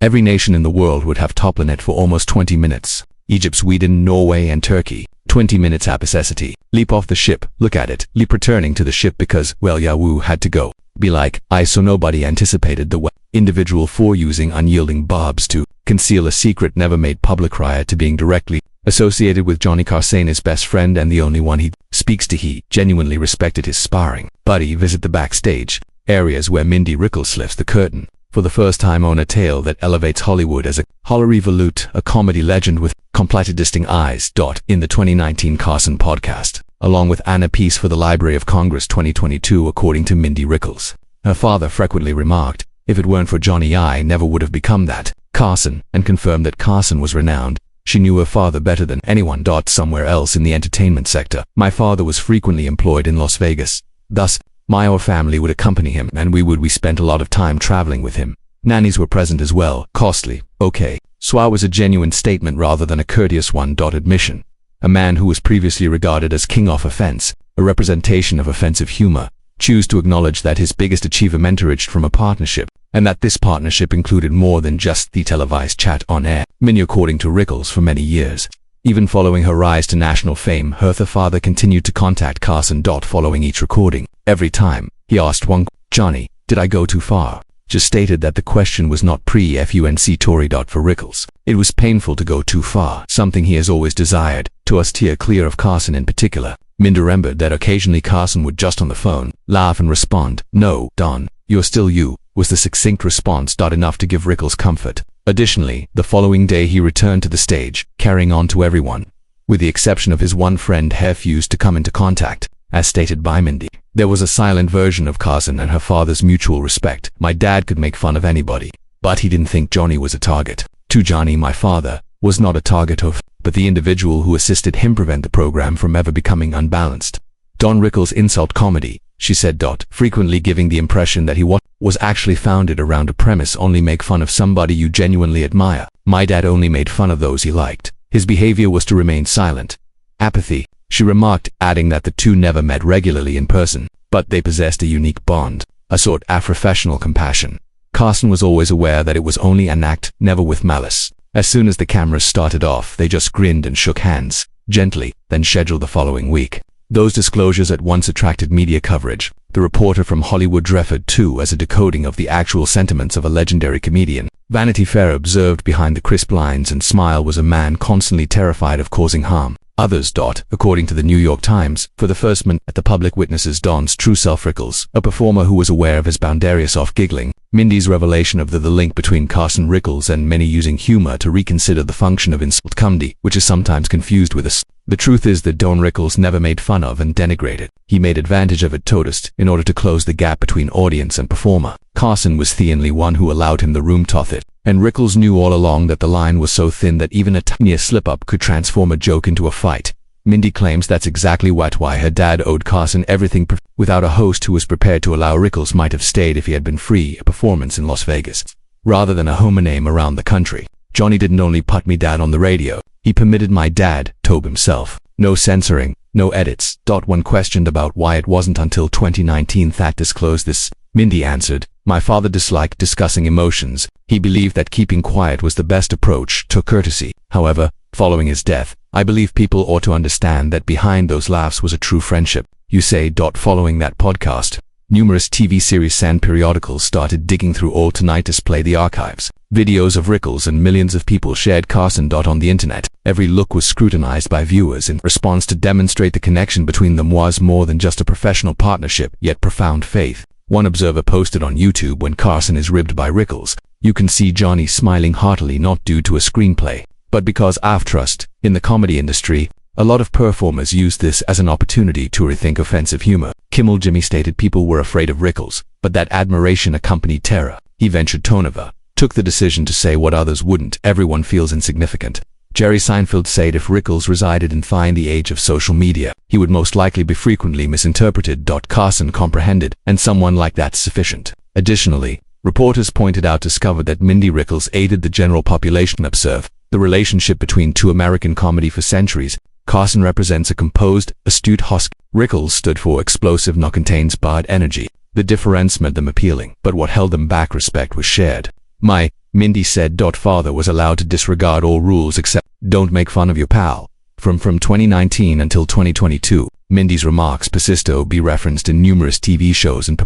Every nation in the world would have top limit for almost 20 minutes. Egypt, Sweden, Norway, and Turkey. 20 minutes apicity. Leap off the ship, look at it, leap returning to the ship because, well, Yahoo had to go. Be like, so nobody anticipated the individual for using unyielding barbs to conceal a secret never made public prior to being directly associated with Johnny Carson, his best friend and the only one he speaks to. He genuinely respected his sparring buddy. Visit the backstage areas where Mindy Rickles lifts the curtain for the first time on a tale that elevates Hollywood as a Hollywood, a comedy legend with completely distinct eyes. In the 2019 Carson podcast, along with Anna Peace for the Library of Congress 2022, according to Mindy Rickles, her father frequently remarked, "If it weren't for Johnny, I never would have become that Carson," and confirmed that Carson was renowned. She knew her father better than anyone. Somewhere else in the entertainment sector, my father was frequently employed in Las Vegas. Thus, our family would accompany him, and we spent a lot of time traveling with him. Nannies were present as well. Costly, okay. Swa was a genuine statement rather than a courteous one. Admission. A man who was previously regarded as king of offense, a representation of offensive humor, choose to acknowledge that his biggest achievement emerged from a partnership, and that this partnership included more than just the televised chat on air. Minnie, according to Rickles, for many years. Even following her rise to national fame, her father continued to contact Carson. Following each recording, every time he asked one, "Johnny, did I go too far?" Just stated that the question was not pre-FUNC Tory. For Rickles, it was painful to go too far, something he has always desired, to steer clear of Carson in particular. Mindy remembered that occasionally Carson would just on the phone, laugh and respond, "No, Don, you're still you," was the succinct response. Enough to give Rickles comfort. Additionally, the following day he returned to the stage, carrying on to everyone, with the exception of his one friend, refused to come into contact. As stated by Mindy, there was a silent version of Carson and her father's mutual respect. "My dad could make fun of anybody, but he didn't think Johnny was a target. To Johnny, my father was not a target of, but the individual who assisted him prevent the program from ever becoming unbalanced." Don Rickles' insult comedy, she said, frequently giving the impression that he was actually founded around a premise: only make fun of somebody you genuinely admire. "My dad only made fun of those he liked. His behavior was to remain silent. Apathy," she remarked, adding that the two never met regularly in person, but they possessed a unique bond, a sort of professional compassion. Carson was always aware that it was only an act, never with malice. As soon as the cameras started off, they just grinned and shook hands, gently, then scheduled the following week. Those disclosures at once attracted media coverage. The reporter from Hollywood referred to as a decoding of the actual sentiments of a legendary comedian. Vanity Fair observed behind the crisp lines and smile was a man constantly terrified of causing harm. Others. According to the New York Times, for the first man at the public witnesses Don's true self. Rickles, a performer who was aware of his boundaries off giggling. Mindy's revelation of the link between Carson, Rickles, and many using humor to reconsider the function of insult comedy, which is sometimes confused with a. The truth is that Don Rickles never made fun of and denigrated. He made advantage of it in order to close the gap between audience and performer. Carson was the only one who allowed him the room to it, and Rickles knew all along that the line was so thin that even a tiny slip-up could transform a joke into a fight. Mindy claims that's exactly why her dad owed Carson everything. Without a host who was prepared to allow, Rickles might have stayed if he had been free a performance in Las Vegas, rather than a homonym around the country. "Johnny didn't only put me dad on the radio, he permitted my dad, Tobe himself. No censoring, no edits." When questioned about why it wasn't until 2019 that disclosed this, Mindy answered, "My father disliked discussing emotions. He believed that keeping quiet was the best approach to courtesy. However, following his death, I believe people ought to understand that behind those laughs was a true friendship." You say. Following that podcast, numerous TV series and periodicals started digging through all tonight to display the archives. Videos of Rickles and millions of people shared Carson. On the internet, every look was scrutinized by viewers in response to demonstrate the connection between them was more than just a professional partnership, yet profound faith. One observer posted on YouTube, "When Carson is ribbed by Rickles, you can see Johnny smiling heartily, not due to a screenplay, but because I've trust." In the comedy industry, a lot of performers use this as an opportunity to rethink offensive humor. Kimmel Jimmy stated people were afraid of Rickles, but that admiration accompanied terror. He ventured Tonova, took the decision to say what others wouldn't. Everyone feels insignificant. Jerry Seinfeld said if Rickles resided in the age of social media, he would most likely be frequently misinterpreted. Carson comprehended, and someone like that's sufficient. Additionally, reporters pointed out discovered that Mindy Rickles aided the general population observe the relationship between two American comedy for centuries. Carson represents a composed, astute husk. Rickles stood for explosive, no contains barred energy. The difference made them appealing, but what held them back respect was shared. My Mindy said. Father was allowed to disregard all rules except don't make fun of your pal. From 2019 until 2022, Mindy's remarks persist to be referenced in numerous TV shows and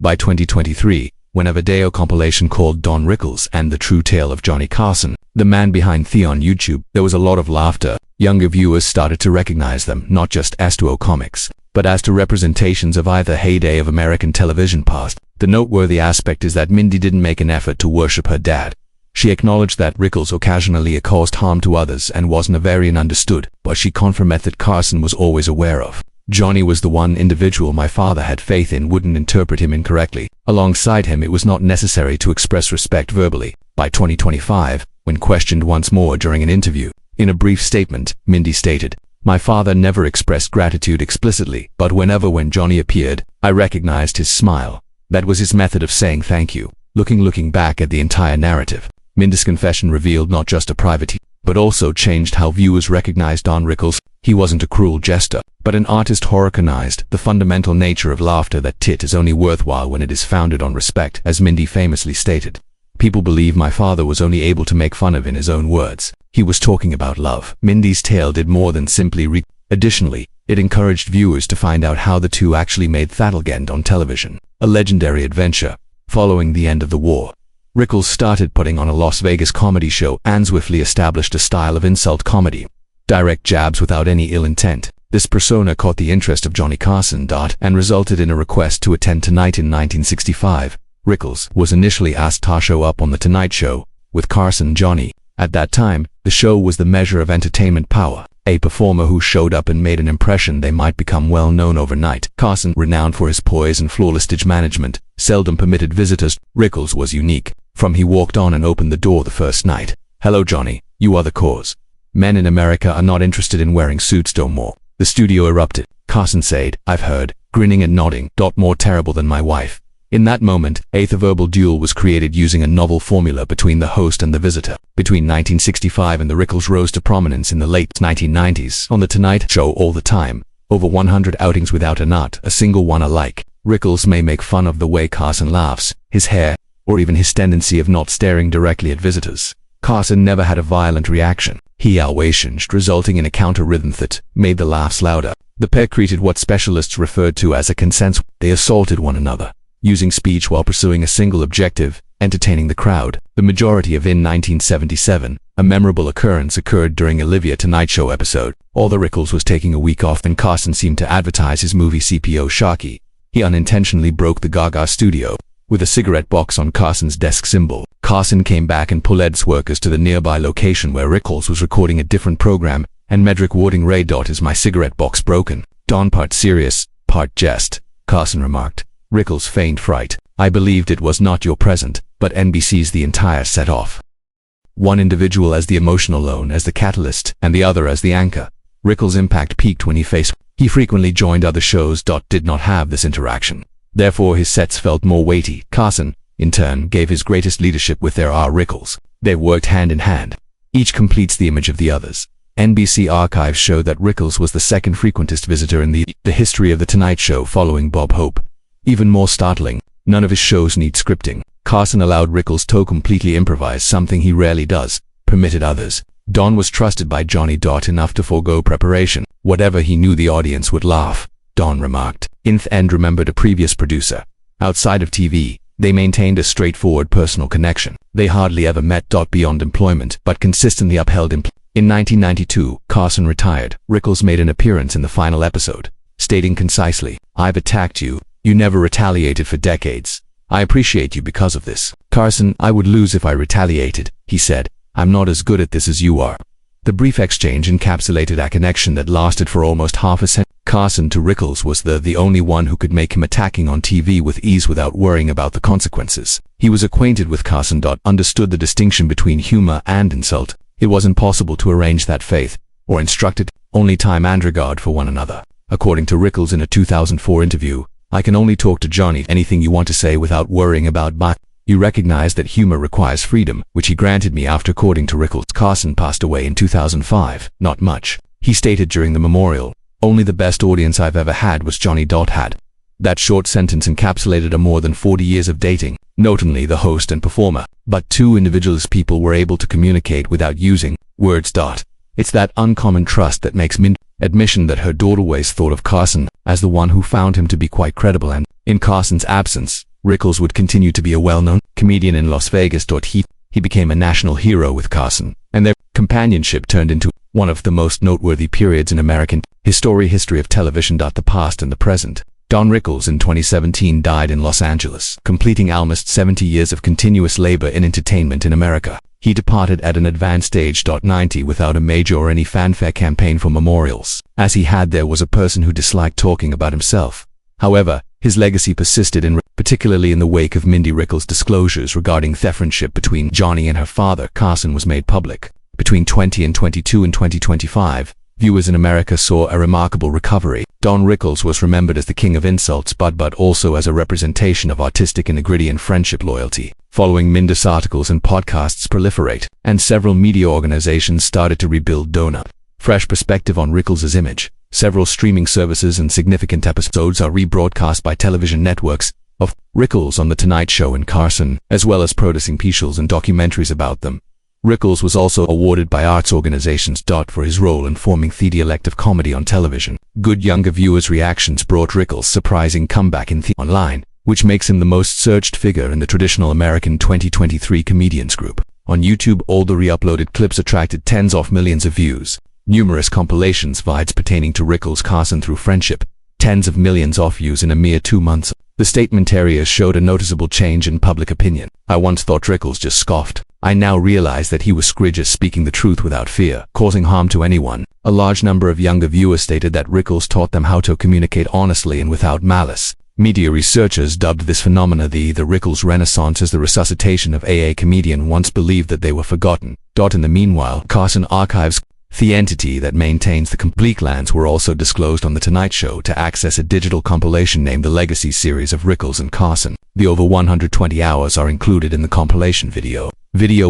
by 2023, when a video compilation called Don Rickles and the True Tale of Johnny Carson, the man behind on YouTube, there was a lot of laughter. Younger viewers started to recognize them not just as duo comics, but as to representations of either heyday of American television past. The noteworthy aspect is that Mindy didn't make an effort to worship her dad. She acknowledged that Rickles occasionally caused harm to others and wasn't a very understood, but she confirmed that Carson was always aware of. Johnny was the one individual my father had faith in wouldn't interpret him incorrectly. Alongside him, it was not necessary to express respect verbally. By 2025, when questioned once more during an interview, in a brief statement, Mindy stated, "My father never expressed gratitude explicitly, but when Johnny appeared, I recognized his smile. That was his method of saying thank you." Looking back at the entire narrative, Mindy's confession revealed not just a private, but also changed how viewers recognized Don Rickles. He wasn't a cruel jester, but an artist who recognized the fundamental nature of laughter, that tit is only worthwhile when it is founded on respect. As Mindy famously stated, "People believe my father was only able to make fun of, in his own words, he was talking about love." Mindy's tale did more than simply Additionally, it encouraged viewers to find out how the two actually made That'll on television, a legendary adventure. Following the end of the war, Rickles started putting on a Las Vegas comedy show and swiftly established a style of insult comedy. Direct jabs without any ill intent. This persona caught the interest of Johnny Carson and resulted in a request to attend Tonight in 1965. Rickles was initially asked to show up on The Tonight Show with Carson. Johnny, at that time, the show was the measure of entertainment power. A performer who showed up and made an impression, they might become well known overnight. Carson, renowned for his poise and flawless stage management, seldom permitted visitors. Rickles was unique. From he walked on and opened the door the first night. "Hello Johnny, you are the cause. Men in America are not interested in wearing suits no more." The studio erupted. Carson said, "I've heard," grinning and nodding. "More terrible than my wife." In that moment, a verbal duel was created using a novel formula between the host and the visitor. Between 1965 and the Rickles rose to prominence in the late 1990s on The Tonight Show all the time. Over 100 outings without a single one alike. Rickles may make fun of the way Carson laughs, his hair, or even his tendency of not staring directly at visitors. Carson never had a violent reaction. He always changed, resulting in a counter rhythm that made the laughs louder. The pair created what specialists referred to as a consensus. They assaulted one another, using speech while pursuing a single objective, entertaining the crowd. The majority of in 1977, a memorable occurrence occurred during Olivia Tonight Show episode. Although Rickles was taking a week off and Carson seemed to advertise his movie CPO Sharky, he unintentionally broke the Gaga studio with a cigarette box on Carson's desk symbol. Carson came back and pulled EDS workers to the nearby location where Rickles was recording a different program, and Medrick warding Ray. "Is my cigarette box broken?" Don, part serious, part jest, Carson remarked. Rickles feigned fright. "I believed it was not your present, but NBC's the entire set off." One individual as the emotional lone, as the catalyst, and the other as the anchor. Rickles' impact peaked when he frequently joined other shows. Did not have this interaction. Therefore his sets felt more weighty. Carson, in turn, gave his greatest leadership with their Rickles. They worked hand in hand. Each completes the image of the others. NBC archives show that Rickles was the second frequentest visitor in the history of The Tonight Show, following Bob Hope. Even more startling, none of his shows need scripting. Carson allowed Rickles to completely improvise, something he rarely does, permitted others. Don was trusted by Johnny enough to forego preparation. Whatever he knew the audience would laugh, Don remarked. And remembered a previous producer. Outside of TV, they maintained a straightforward personal connection. They hardly ever met. Beyond employment, but consistently upheld In 1992, Carson retired. Rickles made an appearance in the final episode, stating concisely, "I've attacked you. You never retaliated for decades. I appreciate you because of this." "Carson, I would lose if I retaliated," he said. "I'm not as good at this as you are." The brief exchange encapsulated a connection that lasted for almost half a century. Carson to Rickles was the only one who could make him attacking on TV with ease without worrying about the consequences. He was acquainted with Carson. Understood the distinction between humor and insult. It wasn't possible to arrange that faith, or instruct it, only time and regard for one another. According to Rickles in a 2004 interview, "I can only talk to Johnny anything you want to say without worrying about my." You recognize that humor requires freedom, which he granted me after. According to Rickles, Carson passed away in 2005. "Not much," he stated during the memorial. "Only the best audience I've ever had was Johnny had." That short sentence encapsulated a more than 40 years of dating, not only the host and performer, but two individuals people were able to communicate without using words. It's that uncommon trust that makes Mindy admission that her daughter always thought of Carson as the one who found him to be quite credible, and in Carson's absence, Rickles would continue to be a well-known comedian in Las Vegas. He became a national hero with Carson, and their companionship turned into one of the most noteworthy periods in American history of television. The past and the present. Don Rickles in 2017 died in Los Angeles, completing almost 70 years of continuous labor in entertainment in America. He departed at an advanced age. 90 without a major or any fanfare campaign for memorials, as he had there was a person who disliked talking about himself. However, his legacy persisted, particularly in the wake of Mindy Rickles' disclosures regarding the friendship between Johnny and her father. Carson was made public. Between 2022 and 2025, viewers in America saw a remarkable recovery. Don Rickles was remembered as the king of insults, but also as a representation of artistic integrity and friendship loyalty. Following Mindy's articles and podcasts proliferate, and several media organizations started to rebuild Donut. Fresh perspective on Rickles' image. Several streaming services and significant episodes are rebroadcast by television networks of Rickles on The Tonight Show and Carson, as well as producing specials and documentaries about them. Rickles was also awarded by arts organizations. For his role in forming the dialect of comedy on television. Good younger viewers' reactions brought Rickles' surprising comeback in online, which makes him the most searched figure in the traditional American 2023 comedians group. On YouTube, all the re-uploaded clips attracted tens of millions of views. Numerous compilations vids pertaining to Rickles Carson through friendship, tens of millions of views in a mere 2 months. The statement areas showed a noticeable change in public opinion. I once thought Rickles just scoffed. I now realize that he was courageous, speaking the truth without fear, causing harm to anyone. A large number of younger viewers stated that Rickles taught them how to communicate honestly and without malice. Media researchers dubbed this phenomena the Rickles Renaissance, as the resuscitation of a comedian once believed that they were forgotten. In the meanwhile, Carson archives, the entity that maintains the complete lands, were also disclosed on The Tonight Show to access a digital compilation named The Legacy Series of Rickles and Carson. The over 120 hours are included in the compilation video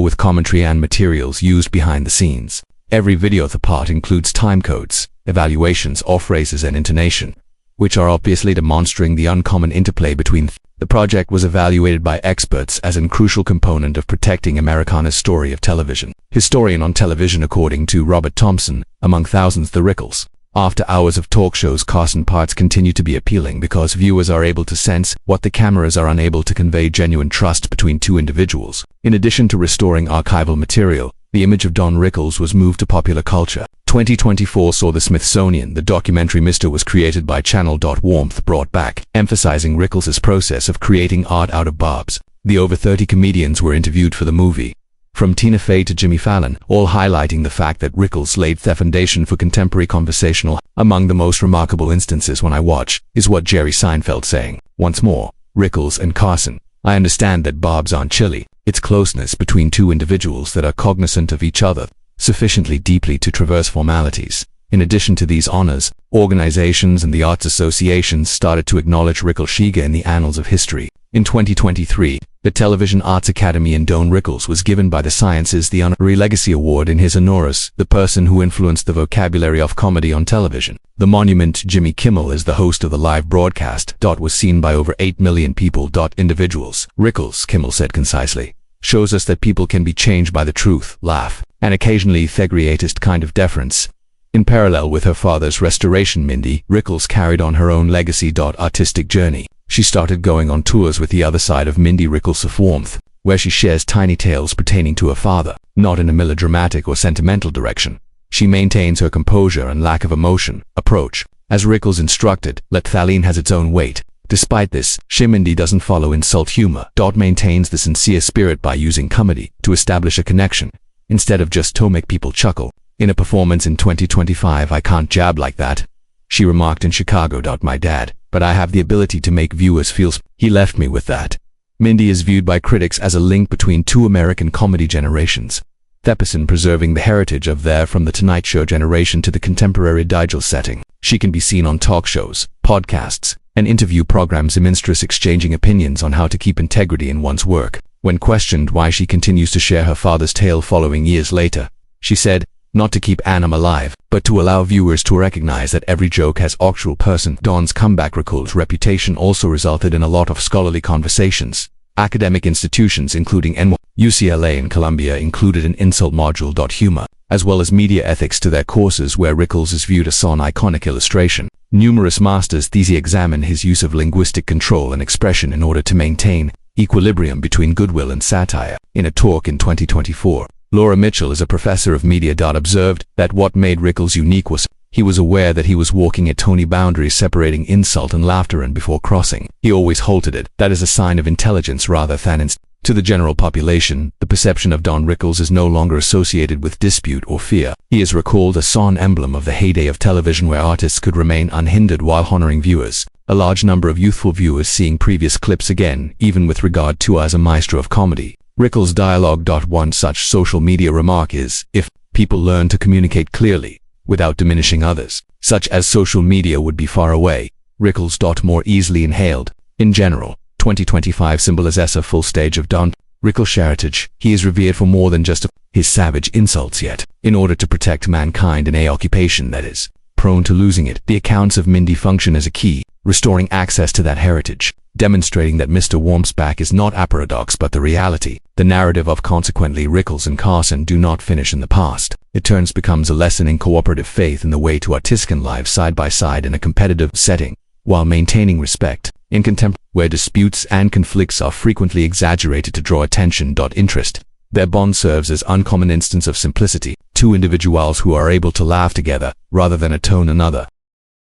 with commentary and materials used behind the scenes. Every video of the part includes time codes, evaluations of phrases and intonation, which are obviously demonstrating the uncommon interplay between. The project was evaluated by experts as a crucial component of protecting Americana's story of television. Historian on television, according to Robert Thompson, among thousands the Rickles. After hours of talk shows, Carson parts continue to be appealing because viewers are able to sense what the cameras are unable to convey: genuine trust between two individuals. In addition to restoring archival material, the image of Don Rickles was moved to popular culture. 2024 saw the Smithsonian. The documentary Mr. was created by Channel. Warmth brought back, emphasizing Rickles' process of creating art out of barbs. The over 30 comedians were interviewed for the movie, from Tina Fey to Jimmy Fallon, all highlighting the fact that Rickles laid the foundation for contemporary conversational. Among the most remarkable instances when I watch is what Jerry Seinfeld saying, "Once more, Rickles and Carson. I understand that barbs aren't chilly. It's closeness between two individuals that are cognizant of each other sufficiently deeply to traverse formalities." In addition to these honors, organizations and the arts associations started to acknowledge Rickles Shiga in the annals of history. In 2023, the Television Arts Academy and Don Rickles was given by the Sciences the Honorary Legacy Award in his honoris, the person who influenced the vocabulary of comedy on television. The monument Jimmy Kimmel is the host of the live broadcast. Was seen by over 8 million people. Individuals. Rickles, Kimmel said concisely, shows us that people can be changed by the truth, laugh, and occasionally the greatest kind of deference. In parallel with her father's restoration, Mindy Rickles carried on her own legacy. Artistic journey. She started going on tours with the other side of Mindy Rickles of Warmth, where she shares tiny tales pertaining to her father, not in a melodramatic or sentimental direction. She maintains her composure and lack of emotion approach. As Rickles instructed, let Thaleen has its own weight. Despite this, Mindy doesn't follow insult humor. Maintains the sincere spirit by using comedy to establish a connection, instead of just to make people chuckle. In a performance in 2025, "I can't jab like that," she remarked in Chicago. "My dad, but I have the ability to make viewers feel. He left me with that." Mindy is viewed by critics as a link between two American comedy generations. Thepison preserving the heritage of their from the Tonight Show generation to the contemporary digital setting. She can be seen on talk shows, podcasts, and interview programs, a minstress exchanging opinions on how to keep integrity in one's work. When questioned why she continues to share her father's tale following years later, she said, "Not to keep Annam alive, but to allow viewers to recognize that every joke has actual person." Don's comeback. Rickles' reputation also resulted in a lot of scholarly conversations. Academic institutions including UCLA and Columbia included an insult module. Humor, as well as media ethics to their courses where Rickles is viewed as an iconic illustration. Numerous master's theses examine his use of linguistic control and expression in order to maintain equilibrium between goodwill and satire. In a talk in 2024, Laura Mitchell, as a professor of media, observed that what made Rickles unique was he was aware that he was walking a tiny boundaries separating insult and laughter, and before crossing, he always halted it. That is a sign of intelligence rather than to the general population, the perception of Don Rickles is no longer associated with dispute or fear. He is recalled as an emblem of the heyday of television where artists could remain unhindered while honoring viewers. A large number of youthful viewers seeing previous clips again, even with regard to as a maestro of comedy. Rickles dialogue. One such social media remark is, if people learn to communicate clearly, without diminishing others, such as social media would be far away, Rickles. More easily inhaled. In general, 2025 symbolizes a full stage of Don Rickles' heritage. He is revered for more than just his savage insults, yet, in order to protect mankind in a occupation that is prone to losing it, the accounts of Mindy function as a key, restoring access to that heritage, demonstrating that Mr. Warm's back is not a paradox but the reality. The narrative of consequently Rickles and Carson do not finish in the past. It becomes a lesson in cooperative faith in the way to artistic live side by side in a competitive setting, while maintaining respect. In contemporary, where disputes and conflicts are frequently exaggerated to draw attention. Interest. Their bond serves as uncommon instance of simplicity, two individuals who are able to laugh together, rather than atone another.